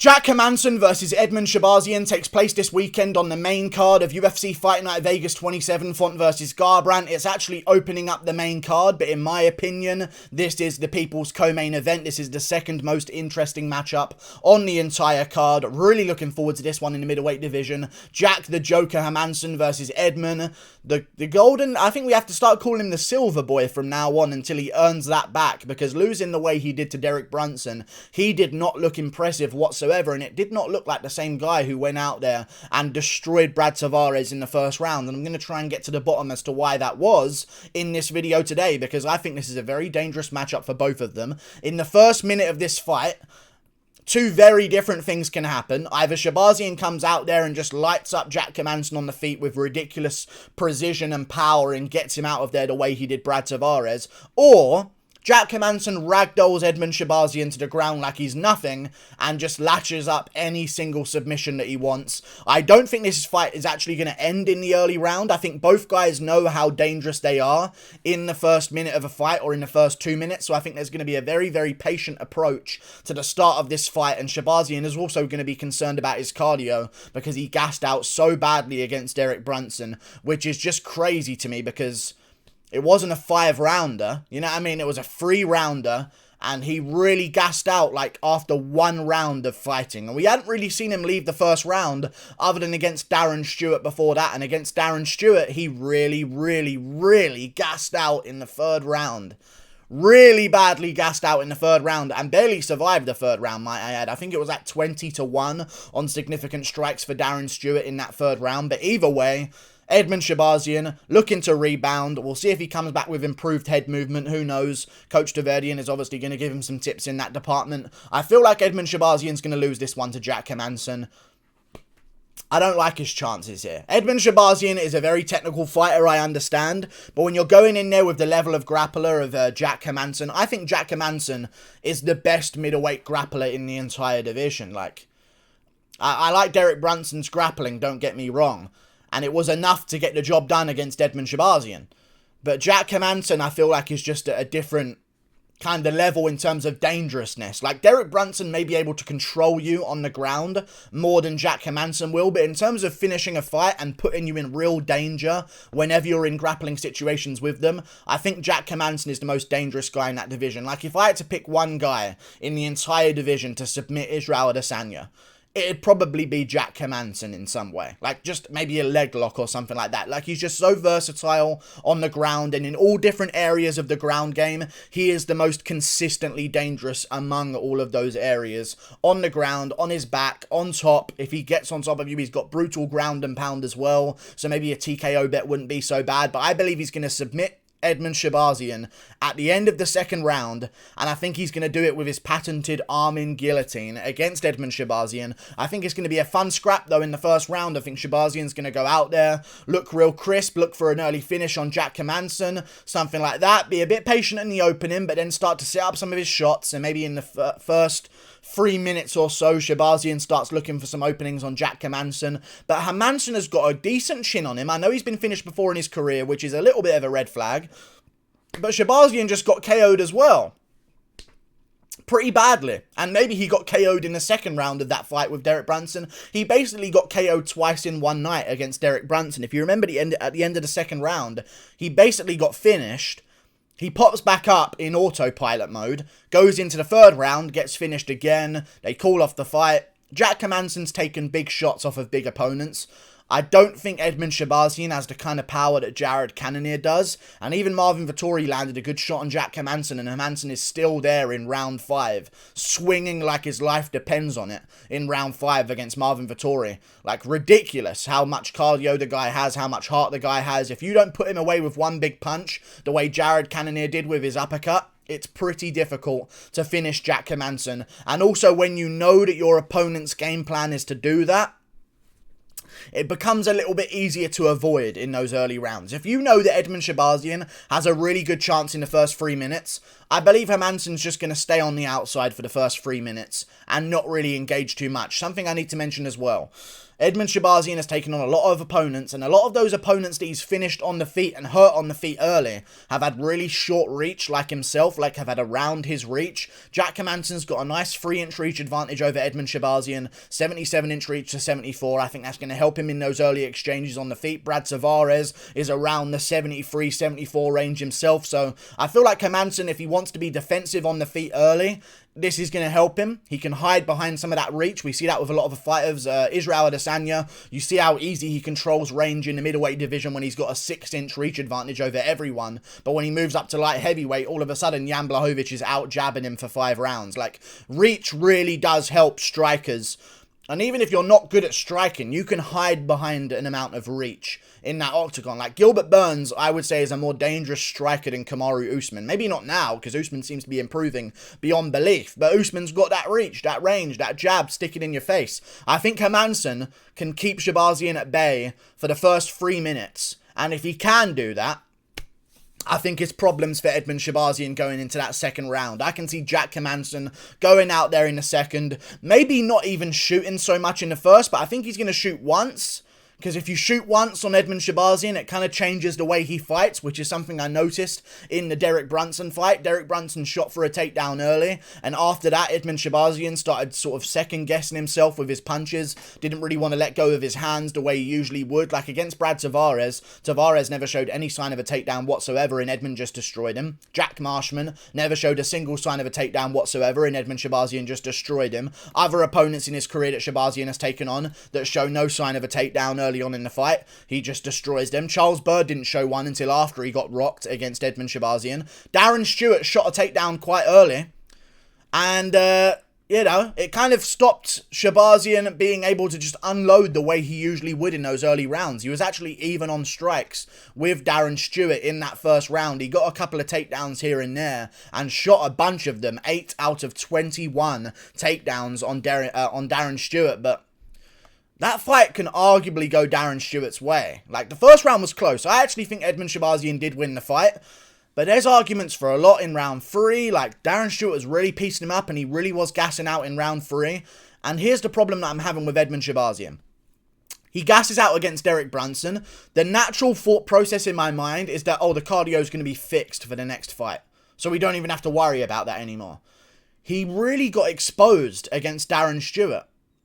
Jack Hermansson versus Edmen Shahbazyan takes place this weekend on the main card of UFC Fight Night Vegas 27, Font versus Garbrandt. It's actually opening up the main card, but in my opinion, this is the people's co-main event. This is the second most interesting matchup on the entire card. Really looking forward to this one in the middleweight division. Jack the Joker Hermansson versus Edmen. The golden, I think we have to start calling him the silver boy from now on until he earns that back, because losing the way he did to Derek Brunson, he did not look impressive whatsoever, and it did not look like the same guy who went out there and destroyed Brad Tavares in the first round. And I'm going to try and get to the bottom as to why that was in this video today, because I think this is a very dangerous matchup for both of them. In the first minute of this fight, two very different things can happen. Either Shahbazyan comes out there and just lights up Jack Hermansson on the feet with ridiculous precision and power and gets him out of there the way he did Brad Tavares, or Jack Hermansson ragdolls Edmen Shahbazyan to the ground like he's nothing and just latches up any single submission that he wants. I don't think this fight is actually going to end in the early round. I think both guys know how dangerous they are in the first minute of a fight or in the first 2 minutes. So I think there's going to be a very, very patient approach to the start of this fight. And Shahbazyan is also going to be concerned about his cardio because he gassed out so badly against Derek Brunson, which is just crazy to me because it wasn't a 5-rounder, you know what I mean? It was a 3-rounder, and he really gassed out, like, after 1 round of fighting. And we hadn't really seen him leave the first round, other than against Darren Stewart before that. And against Darren Stewart, he really gassed out in the 3rd round. Really badly gassed out in the 3rd round, and barely survived the 3rd round, might I add. I think it was at 20-1 on significant strikes for Darren Stewart in that 3rd round. But either way, Edmen Shahbazyan looking to rebound. We'll see if he comes back with improved head movement. Who knows? Coach Tavares is obviously going to give him some tips in that department. I feel like Edmen Shahbazyan's going to lose this one to Jack Hermansson. I don't like his chances here. Edmen Shahbazyan is a very technical fighter, I understand. But when you're going in there with the level of grappler of Jack Hermansson, I think Jack Hermansson is the best middleweight grappler in the entire division. Like, I like Derek Brunson's grappling, don't get me wrong. And it was enough to get the job done against Edmen Shahbazyan. But Jack Hermansson, I feel like, is just at a different kind of level in terms of dangerousness. Like, Derek Brunson may be able to control you on the ground more than Jack Hermansson will, but in terms of finishing a fight and putting you in real danger whenever you're in grappling situations with them, I think Jack Hermansson is the most dangerous guy in that division. Like, if I had to pick one guy in the entire division to submit Israel Adesanya, it'd probably be Jack Hermansson in some way. Like, just maybe a leg lock or something like that. Like, he's just so versatile on the ground, and in all different areas of the ground game, he is the most consistently dangerous among all of those areas. On the ground, on his back, on top. If he gets on top of you, he's got brutal ground and pound as well. So maybe a TKO bet wouldn't be so bad. But I believe he's going to submit Edmen Shahbazyan at the end of the 2nd round, and I think he's going to do it with his patented arm-in guillotine against Edmen Shahbazyan. I think it's going to be a fun scrap, though, in the 1st round. I think Shahbazyan's going to go out there, look real crisp, look for an early finish on Jack Hermansson, something like that, be a bit patient in the opening, but then start to set up some of his shots, and maybe in the first 3 minutes or so, Shahbazyan starts looking for some openings on Jack Hermansson. But Hermansson has got a decent chin on him. I know he's been finished before in his career, which is a little bit of a red flag. But Shahbazyan just got KO'd as well. Pretty badly. And maybe he got KO'd in the 2nd round of that fight with Derek Brunson. He basically got KO'd twice in one night against Derek Brunson. If you remember at the end of the 2nd round, he basically got finished. He pops back up in autopilot mode, goes into the 3rd round, gets finished again, they call off the fight. Jack Hermansson's taken big shots off of big opponents. I don't think Edmen Shahbazyan has the kind of power that Jared Cannonier does, and even Marvin Vettori landed a good shot on Jack Hermansson, and Hermansson is still there in round 5, swinging like his life depends on it in round 5 against Marvin Vettori. Like, ridiculous how much cardio the guy has, how much heart the guy has. If you don't put him away with one big punch, the way Jared Cannonier did with his uppercut, it's pretty difficult to finish Jack Hermansson. And also, when you know that your opponent's game plan is to do that, it becomes a little bit easier to avoid in those early rounds. If you know that Edmen Shahbazyan has a really good chance in the first 3 minutes, I believe Hermansson's just going to stay on the outside for the first 3 minutes and not really engage too much. Something I need to mention as well. Edmen Shahbazyan has taken on a lot of opponents, and a lot of those opponents that he's finished on the feet and hurt on the feet early have had really short reach like himself, like have had around his reach. Jack Hermansson's got a nice 3-inch reach advantage over Edmen Shahbazyan, 77-inch reach to 74. I think that's going to help him in those early exchanges on the feet. Brad Tavares is around the 73, 74 range himself, so I feel like Hermansson, if he wants to be defensive on the feet early, this is going to help him. He can hide behind some of that reach. We see that with a lot of the fighters. Israel Adesanya, you see how easy he controls range in the middleweight division when he's got a 6-inch reach advantage over everyone. But when he moves up to light heavyweight, all of a sudden Jan Blachowicz is out jabbing him for 5 rounds. Like, reach really does help strikers. And even if you're not good at striking, you can hide behind an amount of reach in that octagon. Like, Gilbert Burns, I would say, is a more dangerous striker than Kamaru Usman. Maybe not now, because Usman seems to be improving beyond belief. But Usman's got that reach, that range, that jab sticking in your face. I think Hermansson can keep Shahbazyan at bay for the first 3 minutes. And if he can do that, I think it's problems for Edmen Shahbazyan going into that second round. I can see Jack Hermansson going out there in the second, maybe not even shooting so much in the first, but I think he's going to shoot once. Because if you shoot once on Edmen Shahbazyan, it kind of changes the way he fights, which is something I noticed in the Derek Brunson fight. Derek Brunson shot for a takedown early, and after that, Edmen Shahbazyan started sort of second-guessing himself with his punches, didn't really want to let go of his hands the way he usually would. Like against Brad Tavares, Tavares never showed any sign of a takedown whatsoever, and Edmen just destroyed him. Jack Marshman never showed a single sign of a takedown whatsoever, and Edmen Shahbazyan just destroyed him. Other opponents in his career that Shahbazyan has taken on that show no sign of a takedown early on in the fight, he just destroys them. Charles Byrd didn't show one until after he got rocked against Edmen Shahbazyan. Darren Stewart shot a takedown quite early, and you know, it kind of stopped Shahbazyan being able to just unload the way he usually would in those early rounds. He was actually even on strikes with Darren Stewart in that first round. He got a couple of takedowns here and there and shot a bunch of them, 8 out of 21 takedowns on Darren Stewart, but that fight can arguably go Darren Stewart's way. Like, the first round was close. I actually think Edmen Shahbazyan did win the fight, but there's arguments for a lot in round 3. Like, Darren Stewart was really piecing him up, and he really was gassing out in round 3. And here's the problem that I'm having with Edmen Shahbazyan. He gasses out against Derek Brunson. The natural thought process in my mind is that, oh, the cardio is going to be fixed for the next fight, so we don't even have to worry about that anymore. He really got exposed against Darren Stewart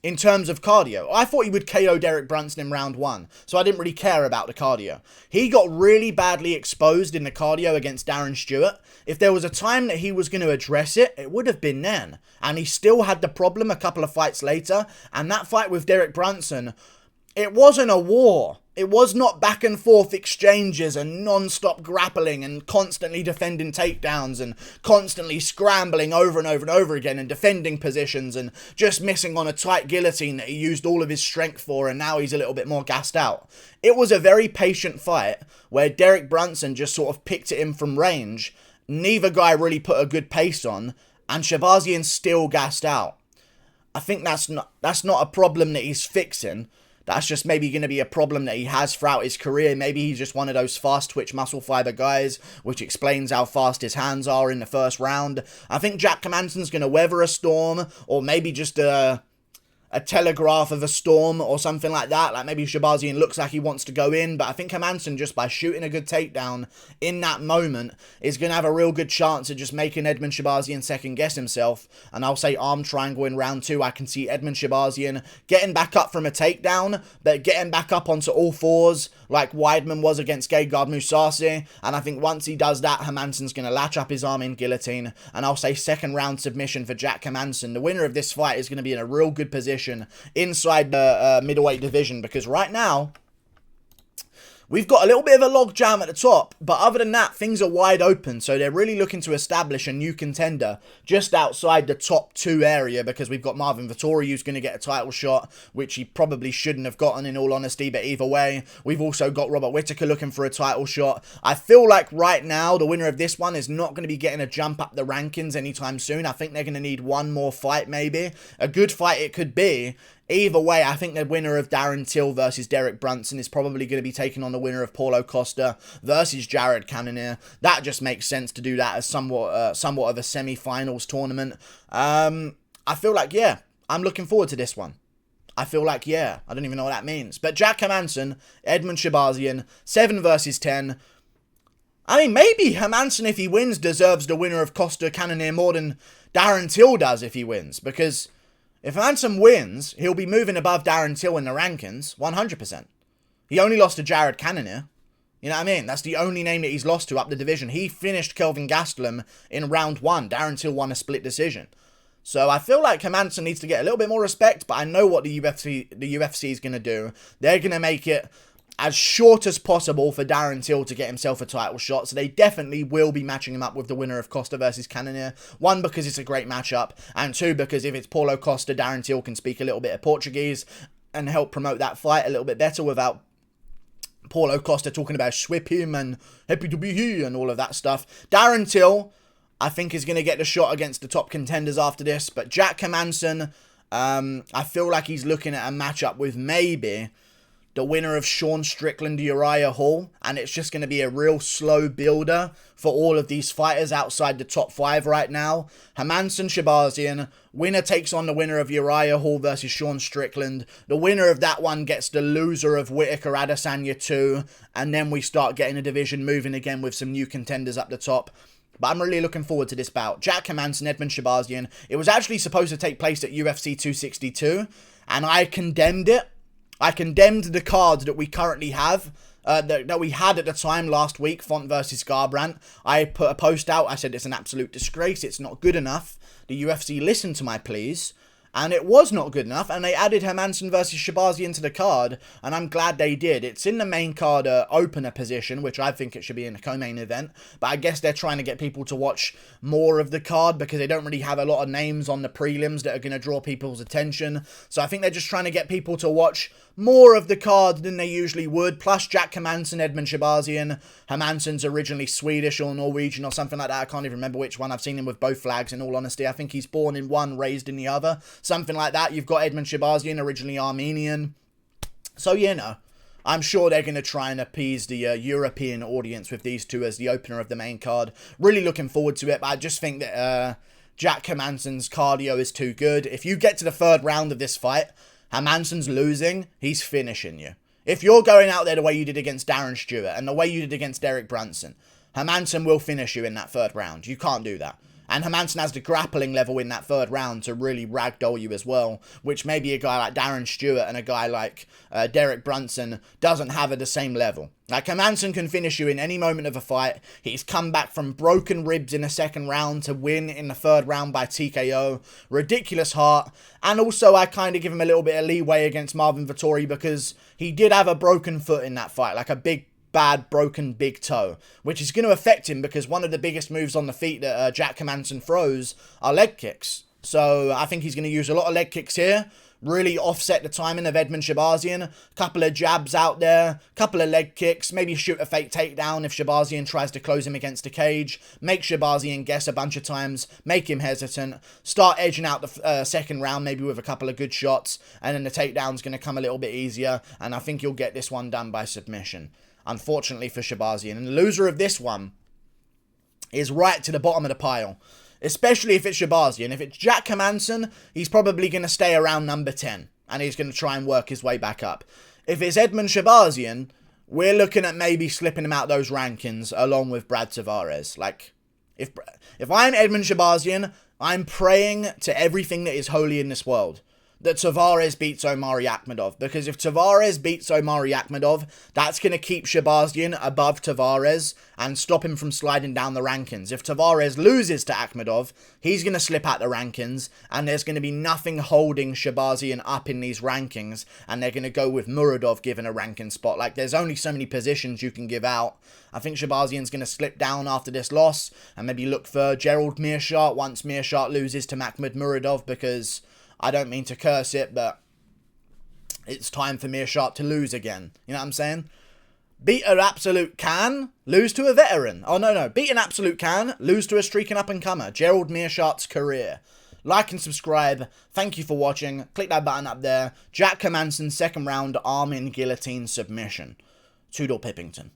in terms of cardio. I thought he would KO Derek Brunson in round 1, so I didn't really care about the cardio. He got really badly exposed in the cardio against Darren Stewart. If there was a time that he was going to address it, it would have been then. And he still had the problem a couple of fights later, and that fight with Derek Brunson, it wasn't a war. It was not back and forth exchanges and non-stop grappling and constantly defending takedowns and constantly scrambling over and over and over again and defending positions and just missing on a tight guillotine that he used all of his strength for, and now he's a little bit more gassed out. It was a very patient fight where Derek Brunson just sort of picked it in from range. Neither guy really put a good pace on, and Shahbazyan still gassed out. I think that's not a problem that he's fixing. That's just maybe going to be a problem that he has throughout his career. Maybe he's just one of those fast twitch muscle fiber guys, which explains how fast his hands are in the first round. I think Jack Hermansson's going to weather a storm, or maybe just a telegraph of a storm or something like that. Like, maybe Shahbazyan looks like he wants to go in, but I think Hermansson, just by shooting a good takedown in that moment, is going to have a real good chance of just making Edmen Shahbazyan second guess himself. And I'll say arm triangle in round 2. I can see Edmen Shahbazyan getting back up from a takedown, but getting back up onto all fours like Weidman was against Gegard Mousasi. And I think once he does that, Hermansson's going to latch up his arm in guillotine. And I'll say second round submission for Jack Hermansson. The winner of this fight is going to be in a real good position inside the middleweight division, because right now we've got a little bit of a logjam at the top, but other than that, things are wide open. So they're really looking to establish a new contender just outside the top 2 area, because we've got Marvin Vettori, who's going to get a title shot, which he probably shouldn't have gotten, in all honesty, but either way. We've also got Robert Whittaker looking for a title shot. I feel like right now, the winner of this one is not going to be getting a jump up the rankings anytime soon. I think they're going to need one more fight, maybe. A good fight it could be. Either way, I think the winner of Darren Till versus Derek Brunson is probably going to be taking on the winner of Paulo Costa versus Jared Cannonier. That just makes sense to do that as somewhat of a semi-finals tournament. I feel like, yeah, I'm looking forward to this one. I feel like, yeah, I don't even know what that means. But Jack Hermansson, Edmen Shahbazyan, 7 versus 10. I mean, maybe Hermansson, if he wins, deserves the winner of Costa Cannonier more than Darren Till does if he wins. Because if Hermansson wins, he'll be moving above Darren Till in the rankings, 100%. He only lost to Jared Cannonier. You know what I mean? That's the only name that he's lost to up the division. He finished Kelvin Gastelum in round 1. Darren Till won a split decision. So I feel like Hermansson needs to get a little bit more respect, but I know what the UFC is going to do. They're going to make it as short as possible for Darren Till to get himself a title shot. So they definitely will be matching him up with the winner of Costa versus Cannonier. 1, because it's a great matchup. And 2, because if it's Paulo Costa, Darren Till can speak a little bit of Portuguese and help promote that fight a little bit better without Paulo Costa talking about swip him and happy to be here and all of that stuff. Darren Till, I think, is going to get the shot against the top contenders after this. But Jack Hermansson, I feel like he's looking at a matchup with maybe the winner of Sean Strickland, Uriah Hall. And it's just going to be a real slow builder for all of these fighters outside the top 5 right now. Hermansson, Shahbazyan. Winner takes on the winner of Uriah Hall versus Sean Strickland. The winner of that one gets the loser of Whittaker Adesanya 2. And then we start getting a division moving again with some new contenders up the top. But I'm really looking forward to this bout. Jack Hermansson, Edmen Shahbazyan. It was actually supposed to take place at UFC 262. And I condemned it. I condemned the card that we currently have, that we had at the time last week, Font versus Garbrandt. I put a post out, I said it's an absolute disgrace, it's not good enough. The UFC listened to my pleas, and it was not good enough, and they added Hermansson versus Shahbazyan to the card, and I'm glad they did. It's in the main card opener position, which I think it should be in the co-main event, but I guess they're trying to get people to watch more of the card, because they don't really have a lot of names on the prelims that are going to draw people's attention, so I think they're just trying to get people to watch more of the card than they usually would. Plus Jack Hermansson, Edmen Shahbazyan. Hermansson's originally Swedish or Norwegian or something like that. I can't even remember which one. I've seen him with both flags, in all honesty. I think he's born in one, raised in the other. Something like that. You've got Edmen Shahbazyan, originally Armenian. So, you know, I'm sure they're going to try and appease the European audience with these two as the opener of the main card. Really looking forward to it, but I just think that Jack Hermansson's cardio is too good. If you get to the 3rd round of this fight, Hermansson's losing, he's finishing you. If you're going out there the way you did against Darren Stewart and the way you did against Derek Brunson, Hermansson will finish you in that 3rd round. You can't do that. And Hermansson has the grappling level in that 3rd round to really ragdoll you as well, which maybe a guy like Darren Stewart and a guy like Derek Brunson doesn't have at the same level. Like, Hermansson can finish you in any moment of a fight. He's come back from broken ribs in the 2nd round to win in the 3rd round by TKO. Ridiculous heart. And also, I kind of give him a little bit of leeway against Marvin Vettori because he did have a broken foot in that fight, like a bad broken big toe, which is going to affect him because one of the biggest moves on the feet that Jack Hermansson throws are leg kicks. So I think he's going to use a lot of leg kicks here, really offset the timing of Edmen Shahbazyan. Couple of jabs out there, couple of leg kicks, maybe shoot a fake takedown if Shahbazyan tries to close him against the cage, make Shahbazyan guess a bunch of times, make him hesitant, start edging out the 2nd round maybe with a couple of good shots, and then the takedown's going to come a little bit easier, and I think you'll get this one done by submission. Unfortunately for Shahbazyan. And the loser of this one is right to the bottom of the pile. Especially if it's Shahbazyan. If it's Jack Hermansson, he's probably going to stay around number 10. And he's going to try and work his way back up. If it's Edmen Shahbazyan, we're looking at maybe slipping him out those rankings along with Brad Tavares. Like, if I'm Edmen Shahbazyan, I'm praying to everything that is holy in this world that Tavares beats Omari Akhmedov. Because if Tavares beats Omari Akhmedov, that's going to keep Shahbazyan above Tavares and stop him from sliding down the rankings. If Tavares loses to Akhmedov, he's going to slip out the rankings, and there's going to be nothing holding Shahbazyan up in these rankings, and they're going to go with Muradov given a ranking spot. Like, there's only so many positions you can give out. I think Shahbazyan's going to slip down after this loss, and maybe look for Gerald Meerschaert once Meerschaert loses to Makhmud Muradov, because I don't mean to curse it, but it's time for Meerschaert to lose again. You know what I'm saying? Beat an absolute can, lose to a veteran. Oh, no. Beat an absolute can, lose to a streaking up-and-comer. Gerald Meerschaert's career. Like and subscribe. Thank you for watching. Click that button up there. Jack Hermansson, 2nd round, arm in guillotine submission. Tudor Pippington.